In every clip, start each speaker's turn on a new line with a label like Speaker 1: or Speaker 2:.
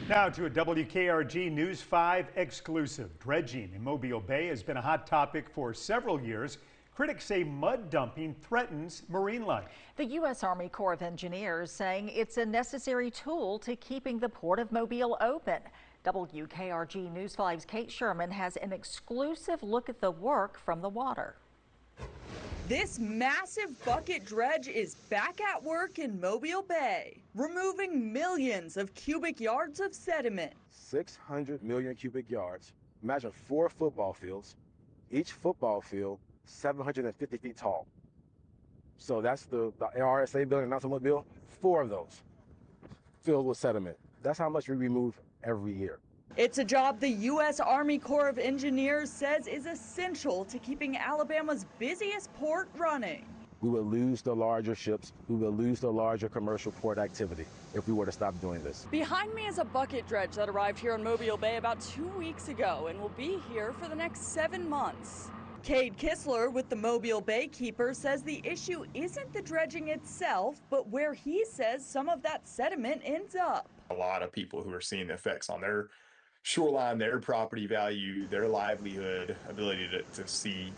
Speaker 1: Now to a WKRG News 5 exclusive. Dredging in Mobile Bay has been a hot topic for several years. Critics say mud dumping threatens marine life.
Speaker 2: The U.S. Army Corps of Engineers saying it's a necessary tool to keeping the Port of Mobile open. WKRG News 5's Kate Sherman has an exclusive look at the work from the water.
Speaker 3: This massive bucket dredge is back at work in Mobile Bay, removing millions of cubic yards of sediment.
Speaker 4: 600 million cubic yards. Imagine 4 football fields, each football field 750 feet tall. So that's the RSA building, not so Mobile, 4 of those filled with sediment. That's how much we remove every year.
Speaker 3: It's a job the U.S. Army Corps of Engineers says is essential to keeping Alabama's busiest port running.
Speaker 4: We would lose the larger ships, we would lose the larger commercial port activity if we were to stop doing this.
Speaker 3: Behind me is a bucket dredge that arrived here in Mobile Bay about 2 weeks ago and will be here for the next 7 months. Cade Kistler with the Mobile Bay Keeper says the issue isn't the dredging itself, but where he says some of that sediment ends up.
Speaker 5: A lot of people who are seeing the effects on their shoreline, their property value, their livelihood, ability to see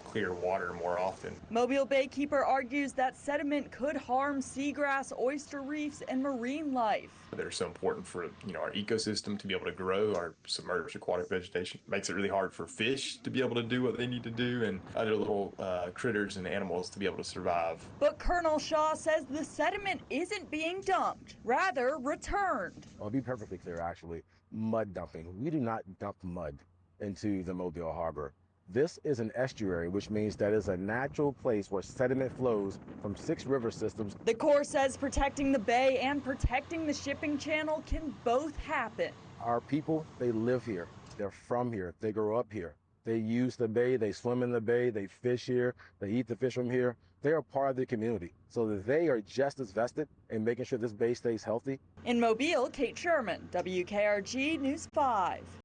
Speaker 5: clear water more often.
Speaker 3: Mobile Bay Keeper argues that sediment could harm seagrass, oyster reefs, and marine life.
Speaker 5: They're so important for our ecosystem to be able to grow. Our submerged aquatic vegetation makes it really hard for fish to be able to do what they need to do, and other little critters and animals to be able to survive.
Speaker 3: But Colonel Shaw says the sediment isn't being dumped, rather returned.
Speaker 4: I'll be perfectly clear, actually. Mud dumping. We do not dump mud into the Mobile Harbor. This is an estuary, which means that is a natural place where sediment flows from 6 river systems.
Speaker 3: The Corps says protecting the bay and protecting the shipping channel can both happen.
Speaker 4: Our people, they live here. They're from here. They grow up here. They use the bay, they swim in the bay, they fish here, they eat the fish from here. They are part of the community, so that they are just as vested in making sure this bay stays healthy.
Speaker 3: In Mobile, Kate Sherman, WKRG News 5.